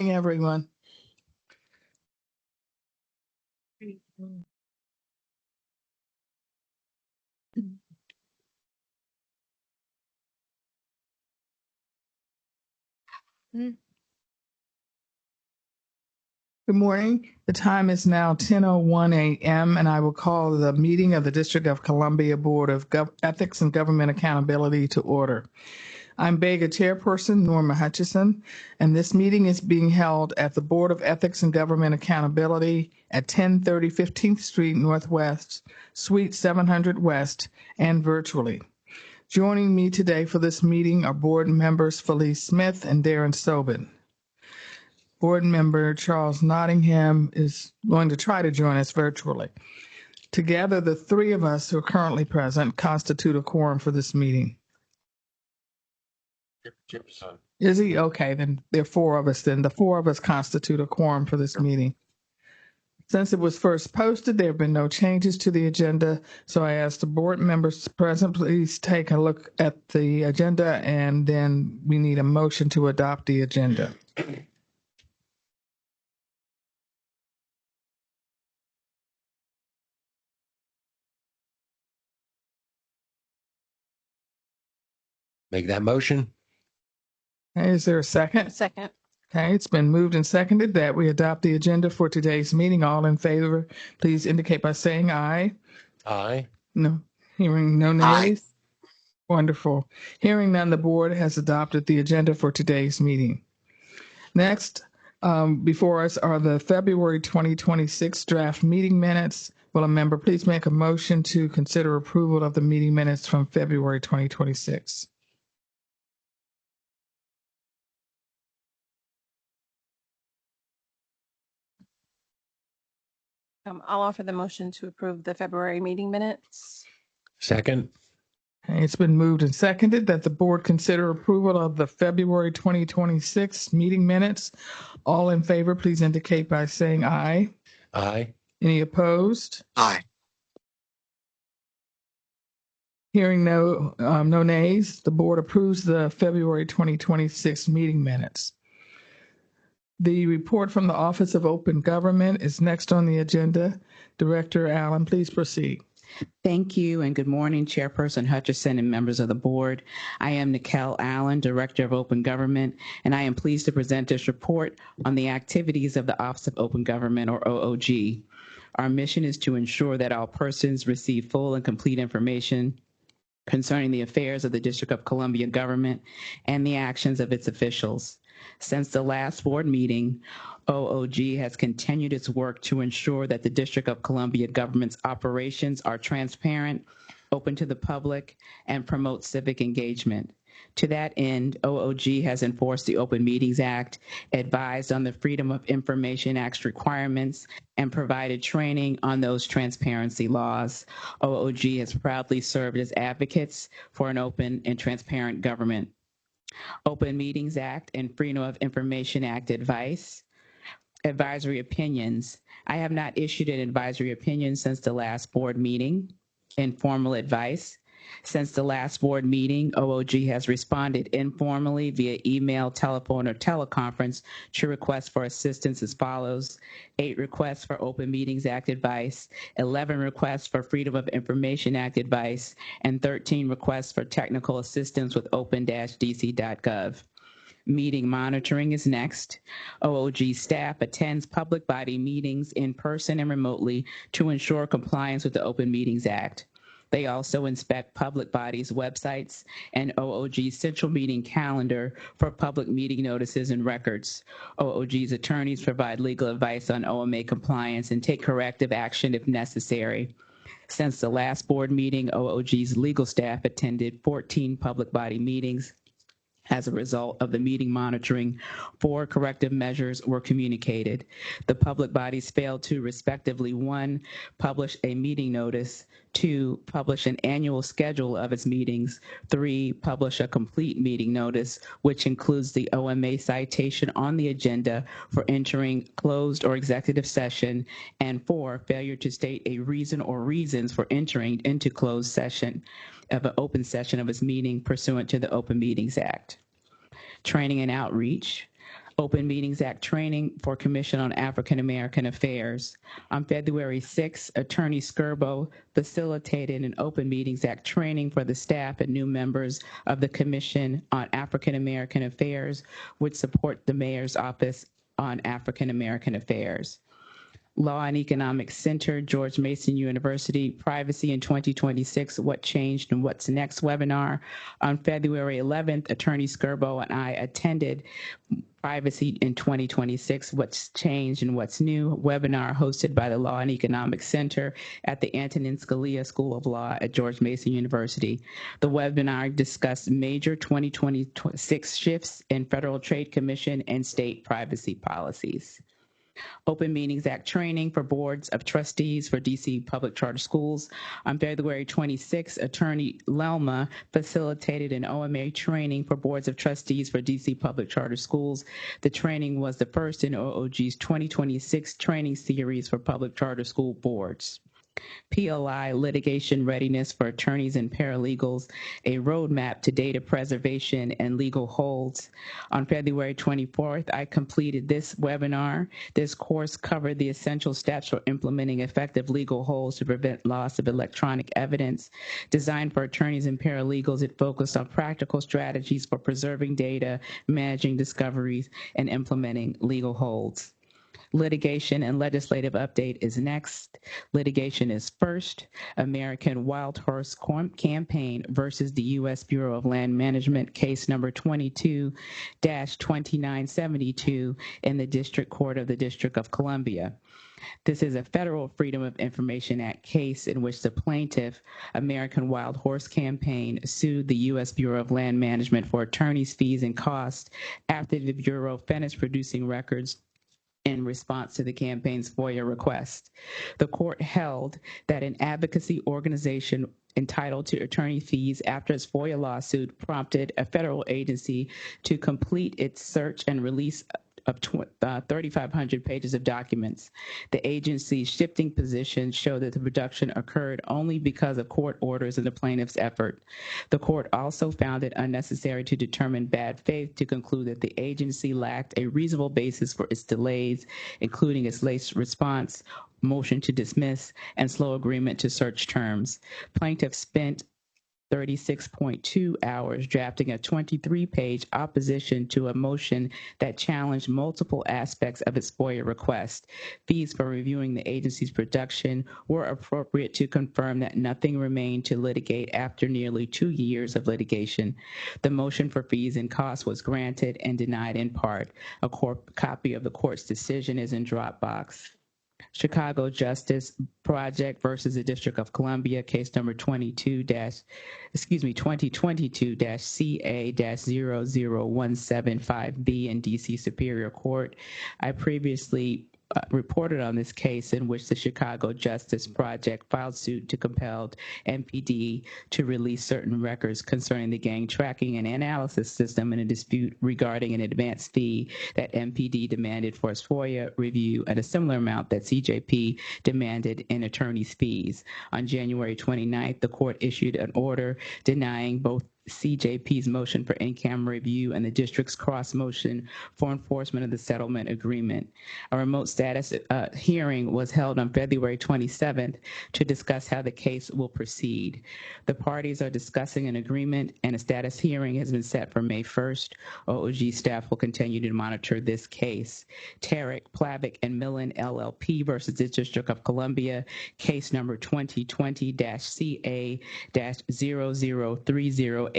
Morning, everyone. Good morning. The time is now 10:01 a.m. and I will call the meeting of the District of Columbia Board of Ethics and Government Accountability to order. I'm Bega Chairperson Norma Hutcheson, and this meeting is being held at the Board of Ethics and Government Accountability at 1030 15th Street Northwest, Suite 700 West, and virtually. Joining me today for this meeting are board members Felice Smith and Darrin Sobin. Board member Charles Nottingham is going to try to join us virtually. Together, the three of us who are currently present constitute a quorum for this meeting. Is he? Okay, then there are four of us. Then the four of us constitute a quorum for this meeting. Since it was first posted, there have been no changes to the agenda, so I ask the board members present, please take a look at the agenda, and then we need a motion to adopt the agenda. Make that motion. Okay, is there a second? Second. Okay, it's been moved and seconded that we adopt the agenda for today's meeting. All in favor, please indicate by saying aye. Aye. No, hearing no nays. Wonderful. Hearing none, the board has adopted the agenda for today's meeting. Next, before us are the February 2026 draft meeting minutes. Will a member please make a motion to consider approval of the meeting minutes from February 2026? I'll offer the motion to approve the February meeting minutes. Second. Okay, it's been moved and seconded that the board consider approval of the February 2026 meeting minutes. All in favor, please indicate by saying aye. Aye. Any opposed? Aye. Hearing no nays, the board approves the February 2026 meeting minutes. The report from the Office of Open Government is next on the agenda. Director Allen, please proceed. Thank you, and good morning, Chairperson Hutcheson and members of the board. I am Niquelle Allen, Director of Open Government, and I am pleased to present this report on the activities of the Office of Open Government, or OOG. Our mission is to ensure that all persons receive full and complete information concerning the affairs of the District of Columbia government and the actions of its officials. Since the last board meeting, OOG has continued its work to ensure that the District of Columbia government's operations are transparent, open to the public, and promote civic engagement. To that end, OOG has enforced the Open Meetings Act, advised on the Freedom of Information Act's requirements, and provided training on those transparency laws. OOG has proudly served as advocates for an open and transparent government. Open Meetings Act and Freedom of Information Act advice. Advisory opinions. I have not issued an advisory opinion since the last board meeting. Informal advice. Since the last board meeting, OOG has responded informally via email, telephone, or teleconference to requests for assistance as follows: 8 requests for Open Meetings Act advice, 11 requests for Freedom of Information Act advice, and 13 requests for technical assistance with open-dc.gov. Meeting monitoring is next. OOG staff attends public body meetings in person and remotely to ensure compliance with the Open Meetings Act. They also inspect public bodies' websites and OOG's central meeting calendar for public meeting notices and records. OOG's attorneys provide legal advice on OMA compliance and take corrective action if necessary. Since the last board meeting, OOG's legal staff attended 14 public body meetings. As a result of the meeting monitoring, 4 corrective measures were communicated. The public bodies failed to, respectively, 1, publish a meeting notice, 2, publish an annual schedule of its meetings, 3, publish a complete meeting notice, which includes the OMA citation on the agenda for entering closed or executive session, and 4, failure to state a reason or reasons for entering into closed session of an open session of its meeting pursuant to the Open Meetings Act. Training and outreach. Open Meetings Act training for Commission on African American Affairs. On February 6, Attorney Skirbo facilitated an Open Meetings Act training for the staff and new members of the Commission on African American Affairs, which support the Mayor's Office on African American Affairs. Law and Economics Center, George Mason University, Privacy in 2026, What Changed and What's Next webinar. On February 11th, Attorney Skirbo and I attended Privacy in 2026, What's Changed and What's New webinar hosted by the Law and Economics Center at the Antonin Scalia School of Law at George Mason University. The webinar discussed major 2026 shifts in Federal Trade Commission and state privacy policies. Open Meetings Act training for boards of trustees for DC public charter schools. On February 26, Attorney Lelma facilitated an OMA training for boards of trustees for DC public charter schools. The training was the first in OOG's 2026 training series for public charter school boards. PLI litigation readiness for attorneys and paralegals, a roadmap to data preservation and legal holds. On February 24th, I completed this webinar. This course covered the essential steps for implementing effective legal holds to prevent loss of electronic evidence. Designed for attorneys and paralegals, it focused on practical strategies for preserving data, managing discoveries, and implementing legal holds. Litigation and legislative update is next. Litigation is first. American Wild Horse Campaign versus the U.S. Bureau of Land Management, case number 22-2972 in the District Court of the District of Columbia. This is a Federal Freedom of Information Act case in which the plaintiff, American Wild Horse Campaign, sued the U.S. Bureau of Land Management for attorney's fees and costs after the Bureau finished producing records in response to the campaign's FOIA request. The court held that an advocacy organization entitled to attorney fees after its FOIA lawsuit prompted a federal agency to complete its search and release of 3,500 pages of documents. The agency's shifting position showed that the production occurred only because of court orders and the plaintiff's effort. The court also found it unnecessary to determine bad faith to conclude that the agency lacked a reasonable basis for its delays, including its late response, motion to dismiss, and slow agreement to search terms. Plaintiff spent 36.2 hours drafting a 23-page opposition to a motion that challenged multiple aspects of its FOIA request. Fees for reviewing the agency's production were appropriate to confirm that nothing remained to litigate after nearly 2 years of litigation. The motion for fees and costs was granted and denied in part. A copy of the court's decision is in Dropbox. Chicago Justice Project versus the District of Columbia, case number 2022-CA-00175B in DC Superior Court. I previously reported on this case in which the Chicago Justice Project filed suit to compel MPD to release certain records concerning the gang tracking and analysis system in a dispute regarding an advance fee that MPD demanded for its FOIA review at a similar amount that CJP demanded in attorney's fees. On January 29th, the court issued an order denying both CJP's motion for in-camera review and the district's cross motion for enforcement of the settlement agreement. A remote status hearing was held on February 27th to discuss how the case will proceed. The parties are discussing an agreement and a status hearing has been set for May 1st. OOG staff will continue to monitor this case. Tarek, Plavick, and Millen LLP versus the District of Columbia, case number 2020-CA-003087B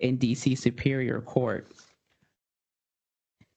in DC Superior Court.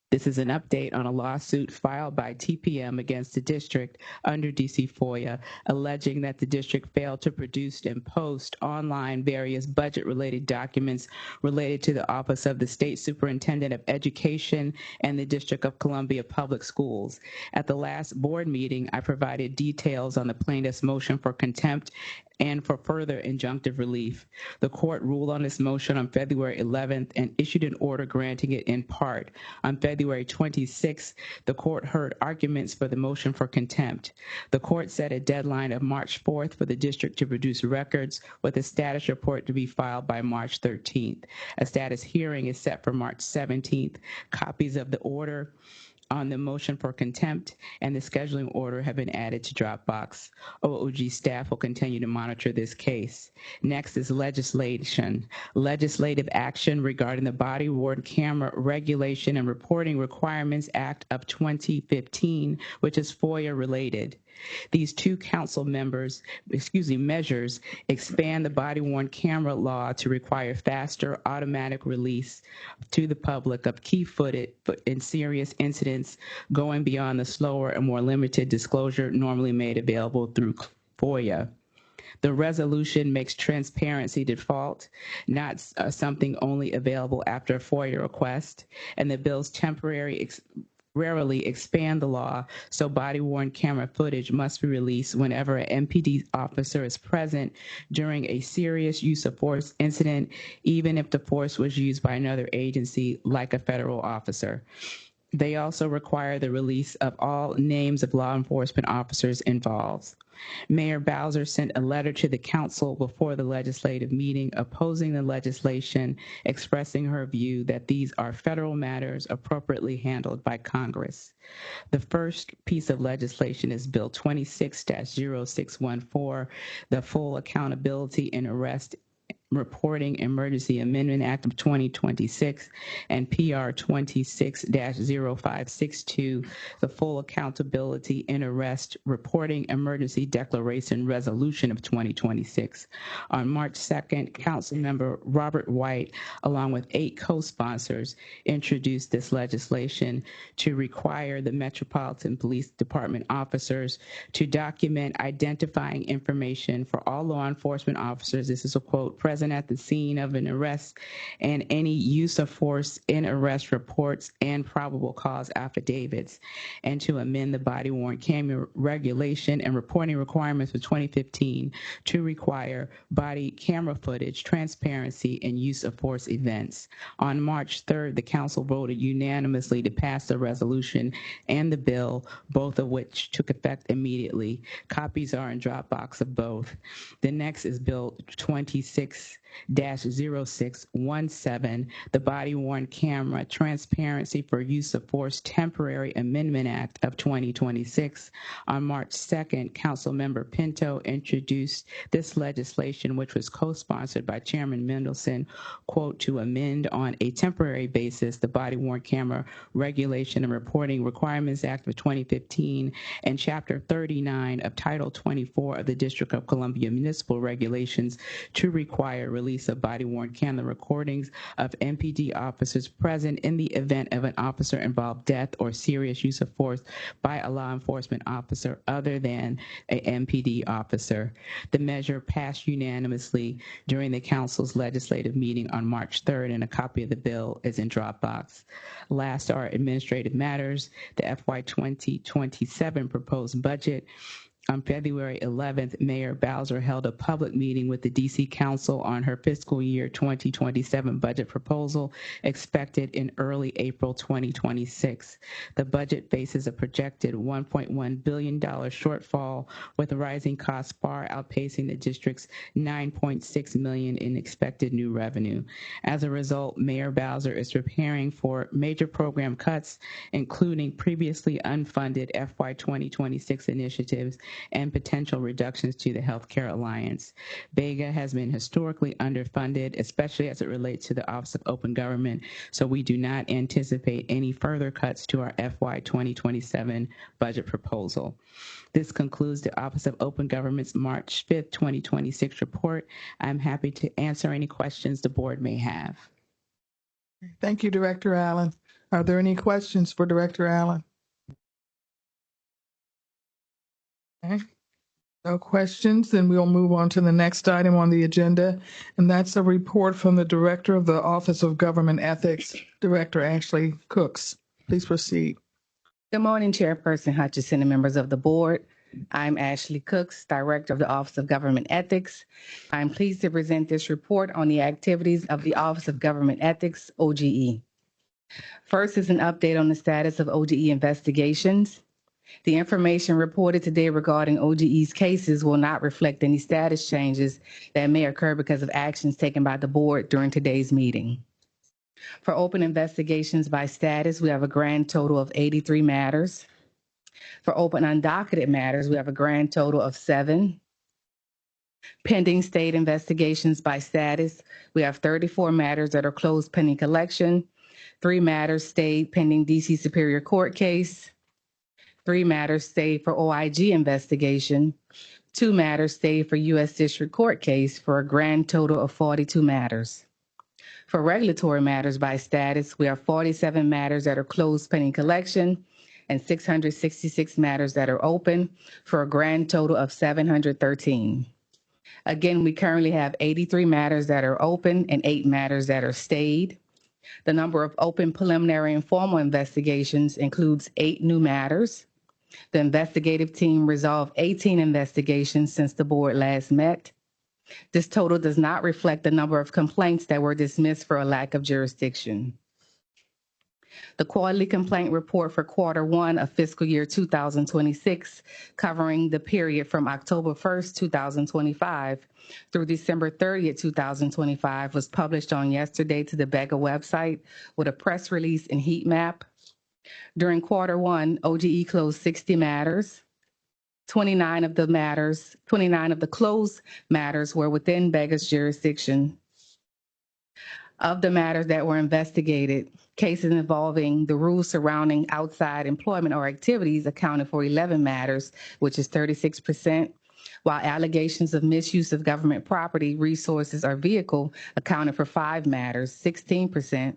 This is an update on a lawsuit filed by TPM against the district under DC FOIA, alleging that the district failed to produce and post online various budget-related documents related to the Office of the State Superintendent of Education and the District of Columbia Public Schools. At the last board meeting, I provided details on the plaintiff's motion for contempt and for further injunctive relief. The court ruled on this motion on February 11th and issued an order granting it in part. On February February 26th, the court heard arguments for the motion for contempt. The court set a deadline of March 4th for the district to produce records with a status report to be filed by March 13th. A status hearing is set for March 17th. Copies of the order on the motion for contempt and the scheduling order have been added to Dropbox. OOG staff will continue to monitor this case. Next is legislation. Legislative action regarding the Body Worn Camera Regulation and Reporting Requirements Act of 2015, which is FOIA related. These two council measures expand the body-worn camera law to require faster automatic release to the public of key footage in serious incidents, going beyond the slower and more limited disclosure normally made available through FOIA. The resolution makes transparency default, not something only available after a FOIA request, and the bill's rarely expand the law, so body-worn camera footage must be released whenever an MPD officer is present during a serious use of force incident, even if the force was used by another agency like a federal officer. They also require the release of all names of law enforcement officers involved. Mayor Bowser sent a letter to the council before the legislative meeting opposing the legislation, expressing her view that these are federal matters appropriately handled by Congress. The first piece of legislation is Bill 26-0614, the Full Accountability in Arrest Reporting Emergency Amendment Act of 2026, and PR 26-0562, the Full Accountability in Arrest Reporting Emergency Declaration Resolution of 2026. On March 2nd, Councilmember Robert White, along with 8 co-sponsors, introduced this legislation to require the Metropolitan Police Department officers to document identifying information for all law enforcement officers. This is a quote, present at the scene of an arrest, and any use of force in arrest reports and probable cause affidavits, and to amend the body-worn camera regulation and reporting requirements for 2015 to require body camera footage, transparency, and use of force events. On March 3rd, the council voted unanimously to pass the resolution and the bill, both of which took effect immediately. Copies are in Dropbox of both. The next is Bill 26-0617, the Body-Worn Camera Transparency for Use of Force Temporary Amendment Act of 2026. On March 2nd, Councilmember Pinto introduced this legislation, which was co-sponsored by Chairman Mendelson, quote, to amend on a temporary basis the Body-Worn Camera Regulation and Reporting Requirements Act of 2015 and Chapter 39 of Title 24 of the District of Columbia Municipal Regulations to require release of body-worn camera recordings of MPD officers present in the event of an officer-involved death or serious use of force by a law enforcement officer other than a MPD officer. The measure passed unanimously during the council's legislative meeting on March 3rd, and a copy of the bill is in Dropbox. Last are administrative matters. The FY 2027 proposed budget. On February 11th, Mayor Bowser held a public meeting with the D.C. Council on her fiscal year 2027 budget proposal expected in early April 2026. The budget faces a projected $1.1 billion shortfall, with rising costs far outpacing the district's $9.6 million in expected new revenue. As a result, Mayor Bowser is preparing for major program cuts, including previously unfunded FY 2026 initiatives and potential reductions to the Healthcare Alliance. Bega has been historically underfunded, especially as it relates to the Office of Open Government, so we do not anticipate any further cuts to our FY 2027 budget proposal. This concludes the Office of Open Government's March 5th, 2026 report. I'm happy to answer any questions the board may have. Thank you, Director Allen. Are there any questions for Director Allen? Okay. No questions, then we'll move on to the next item on the agenda, and that's a report from the Director of the Office of Government Ethics, Director Ashley Cooks. Please proceed. Good morning, Chairperson Hutcheson and members of the board. I'm Ashley Cooks, Director of the Office of Government Ethics. I'm pleased to present this report on the activities of the Office of Government Ethics, OGE. First is an update on the status of OGE investigations. The information reported today regarding OGE's cases will not reflect any status changes that may occur because of actions taken by the board during today's meeting. For open investigations by status, we have a grand total of 83 matters. For open undocketed matters, we have a grand total of 7. Pending state investigations by status, we have 34 matters that are closed pending collection, 3 matters stayed pending DC Superior Court case, 3 matters stayed for OIG investigation, 2 matters stayed for U.S. District Court case for a grand total of 42 matters. For regulatory matters by status, we have 47 matters that are closed pending collection and 666 matters that are open for a grand total of 713. Again, we currently have 83 matters that are open and 8 matters that are stayed. The number of open preliminary and formal investigations includes 8 new matters. The investigative team resolved 18 investigations since the board last met. This total does not reflect the number of complaints that were dismissed for a lack of jurisdiction. The quarterly complaint report for quarter 1 of fiscal year 2026, covering the period from October 1st, 2025 through December 30th, 2025, was published on yesterday to the Bega website with a press release and heat map. During quarter 1, OGE closed 60 matters. 29 of the closed matters were within Bega's jurisdiction. Of the matters that were investigated, cases involving the rules surrounding outside employment or activities accounted for 11 matters, which is 36%, while allegations of misuse of government property, resources, or vehicle accounted for 5 matters, 16%,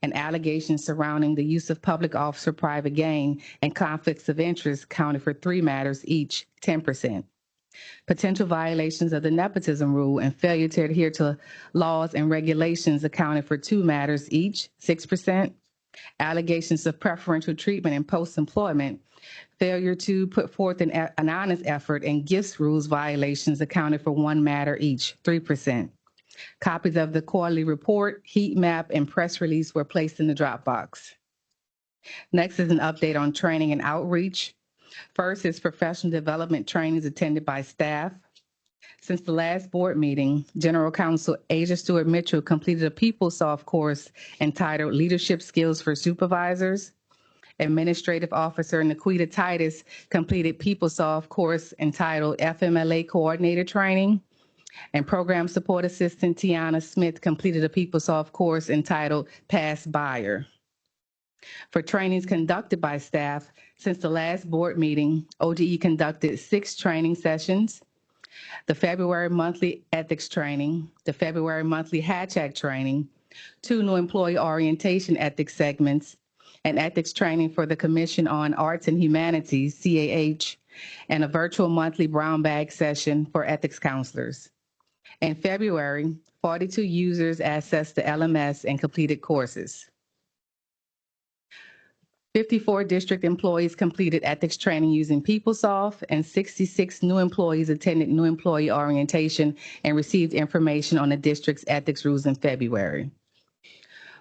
and allegations surrounding the use of public office for private gain and conflicts of interest counted for 3 matters each, 10%. Potential violations of the nepotism rule and failure to adhere to laws and regulations accounted for 2 matters each, 6%. Allegations of preferential treatment in post-employment, failure to put forth an honest effort, and gifts rules violations accounted for 1 matter each, 3%. Copies of the quarterly report, heat map, and press release were placed in the Dropbox. Next is an update on training and outreach. First is professional development trainings attended by staff. Since the last board meeting, General Counsel Asia Stewart Mitchell completed a PeopleSoft course entitled Leadership Skills for Supervisors. Administrative Officer Niquelle Titus completed PeopleSoft course entitled FMLA Coordinator Training. And Program Support Assistant Tiana Smith completed a PeopleSoft course entitled Past Buyer. For trainings conducted by staff, since the last board meeting, OGE conducted 6 training sessions: the February monthly ethics training, the February monthly Hatch Act training, 2 new employee orientation ethics segments, and ethics training for the Commission on Arts and Humanities, CAH, and a virtual monthly brown bag session for ethics counselors. In February, 42 users accessed the LMS and completed courses. 54 district employees completed ethics training using PeopleSoft, and 66 new employees attended new employee orientation and received information on the district's ethics rules in February.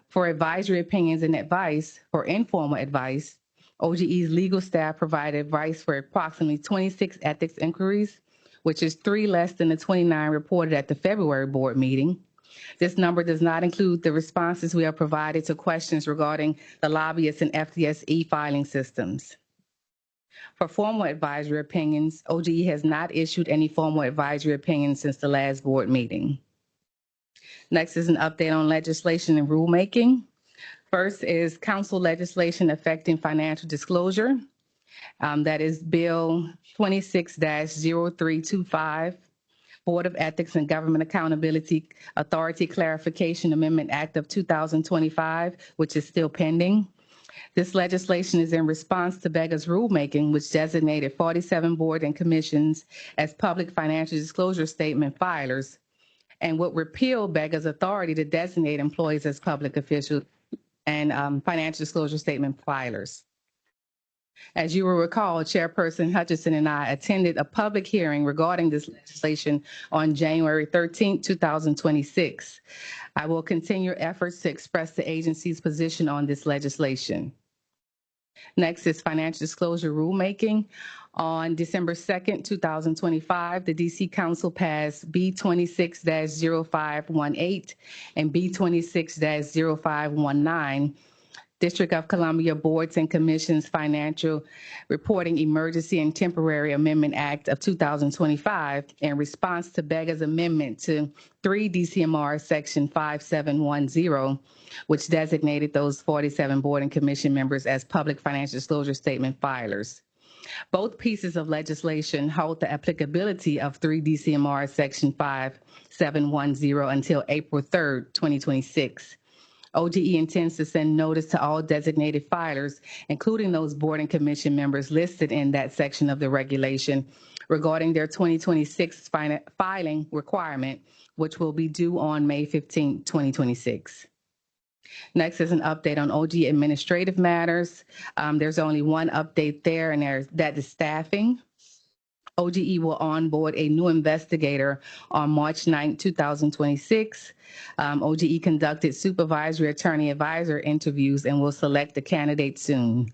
For advisory opinions and advice, for informal advice, OGE's legal staff provided advice for approximately 26 ethics inquiries, which is 3 less than the 29 reported at the February board meeting. This number does not include the responses we have provided to questions regarding the lobbyists and FDS e-filing systems. For formal advisory opinions, OGE has not issued any formal advisory opinions since the last board meeting. Next is an update on legislation and rulemaking. First is council legislation affecting financial disclosure. That is Bill 26-0325. Board of Ethics and Government Accountability Authority Clarification Amendment Act of 2025, which is still pending. This legislation is in response to Bega's rulemaking, which designated 47 board and commissions as public financial disclosure statement filers, and would repeal Bega's authority to designate employees as public officials and financial disclosure statement filers. As you will recall, Chairperson Hutcheson and I attended a public hearing regarding this legislation on January 13, 2026. I will continue efforts to express the agency's position on this legislation. Next is financial disclosure rulemaking. On December 2nd, 2025, the DC Council passed B26-0518 and B26-0519, District of Columbia Boards and Commissions Financial Reporting Emergency and Temporary Amendment Act of 2025 in response to Bega's amendment to 3 DCMR Section 5710, which designated those 47 board and commission members as public financial disclosure statement filers. Both pieces of legislation hold the applicability of 3 DCMR Section 5710 until April 3rd, 2026. OGE intends to send notice to all designated filers, including those board and commission members listed in that section of the regulation, regarding their 2026 filing requirement, which will be due on May 15, 2026. Next is an update on OGE administrative matters. There's only one update there, and that is staffing. OGE will onboard a new investigator on March 9, 2026. OGE conducted supervisory attorney advisor interviews and will select the candidate soon.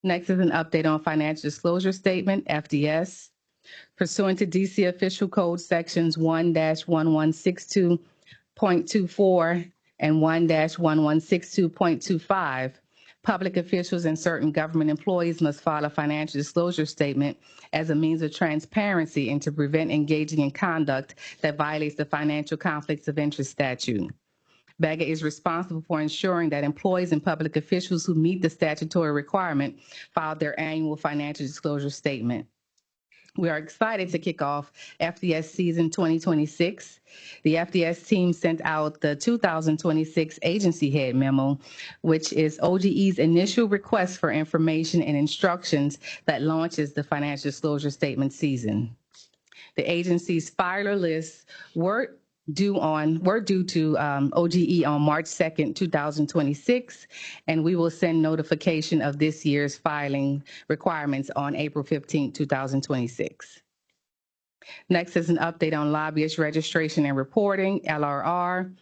Next is an update on financial disclosure statement, FDS. Pursuant to DC Official Code Sections 1-1162.24 and 1-1162.25, public officials and certain government employees must file a financial disclosure statement as a means of transparency and to prevent engaging in conduct that violates the Financial Conflicts of Interest statute. Bega is responsible for ensuring that employees and public officials who meet the statutory requirement file their annual financial disclosure statement. We are excited to kick off FDS season 2026. The FDS team sent out the 2026 agency head memo, which is OGE's initial request for information and instructions that launches the financial disclosure statement season. The agency's filer lists were due to OGE on March 2nd, 2026, and we will send notification of this year's filing requirements on April 15, 2026. Next is an update on lobbyist registration and reporting, LRR.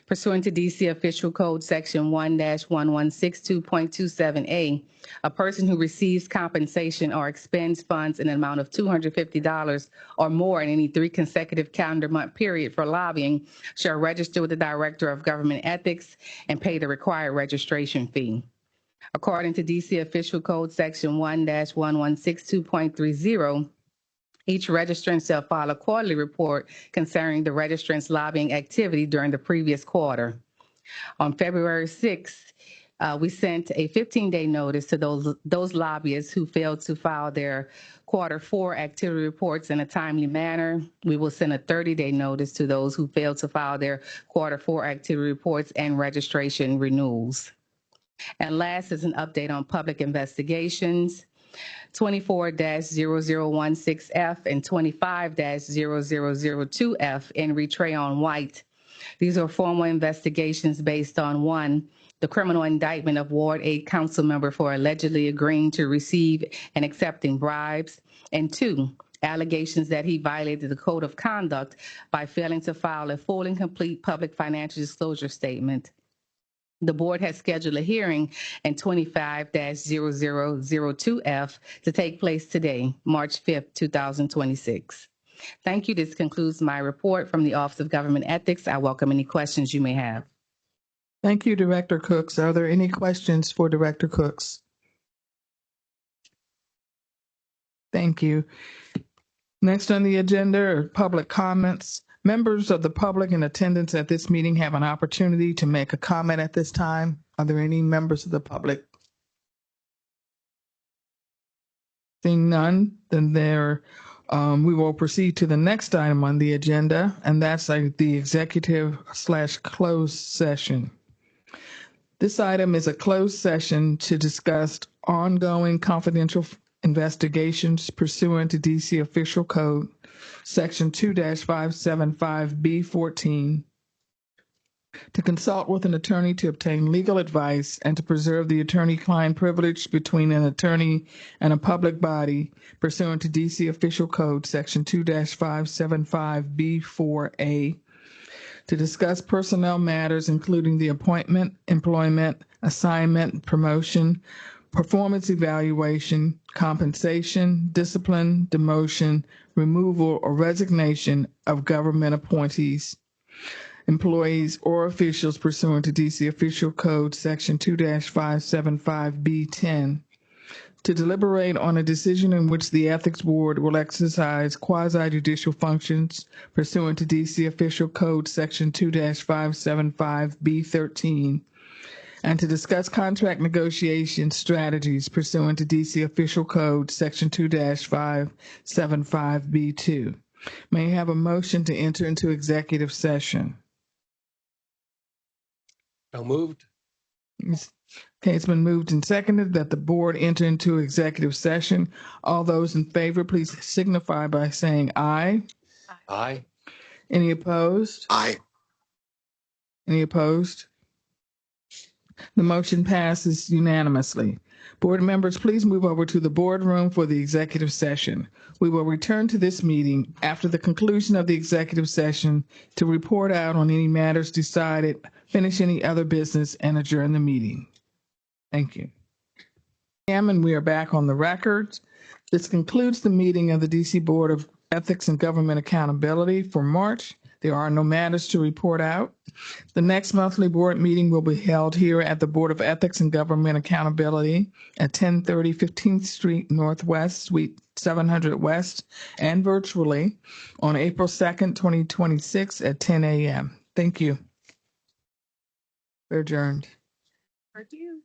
Pursuant to DC Official Code Section 1-1162.27A, a person who receives compensation or expends funds in an amount of $250 or more in any 3 consecutive calendar month period for lobbying shall register with the Director of Government Ethics and pay the required registration fee. According to DC Official Code Section 1-1162.30, each registrant shall file a quarterly report concerning the registrant's lobbying activity during the previous quarter. On February 6th, we sent a 15-day notice to those lobbyists who failed to file their Q4 activity reports in a timely manner. We will send a 30-day notice to those who failed to file their Q4 activity reports and registration renewals. And last is an update on public investigations. 24-0016F and 25-0002F in Retreon White. These are formal investigations based on 1, the criminal indictment of Ward 8 council member for allegedly agreeing to receive and accepting bribes, and 2, allegations that he violated the code of conduct by failing to file a full and complete public financial disclosure statement. The board has scheduled a hearing in 25-0002F to take place today, March 5th, 2026. Thank you. This concludes my report from the Office of Government Ethics. I welcome any questions you may have. Thank you, Director Cooks. Are there any questions for Director Cooks? Thank you. Next on the agenda are public comments. Members of the public in attendance at this meeting have an opportunity to make a comment at this time. Are there any members of the public? Seeing none, then we will proceed to the next item on the agenda, and that's the executive/closed session. This item is a closed session to discuss ongoing confidential investigations pursuant to DC Official Code Section 2-575B14 to consult with an attorney to obtain legal advice and to preserve the attorney-client privilege between an attorney and a public body pursuant to DC Official Code Section 2-575B4A, to discuss personnel matters including the appointment, employment, assignment, promotion, performance evaluation, compensation, discipline, demotion, removal, or resignation of government appointees, employees, or officials pursuant to DC Official Code Section 2-575B10, to deliberate on a decision in which the Ethics Board will exercise quasi-judicial functions pursuant to DC Official Code Section 2-575B13, and to discuss contract negotiation strategies pursuant to DC Official Code Section 2-575B2. May I have a motion to enter into executive session? So moved. Okay, it's been moved and seconded that the board enter into executive session. All those in favor, please signify by saying aye. Aye. Any opposed? Aye. Any opposed? The motion passes unanimously. Board members, please move over to the boardroom for the executive session. We will return to this meeting after the conclusion of the executive session to report out on any matters decided, finish any other business, and adjourn the meeting. Thank you. And we are back on the record. This concludes the meeting of the DC Board of Ethics and Government Accountability for March. There are no matters to report out. The next monthly board meeting will be held here at the Board of Ethics and Government Accountability at 1030 15th Street Northwest, Suite 700 West, and virtually on April 2nd, 2026 at 10 a.m. Thank you. We're adjourned. Thank you.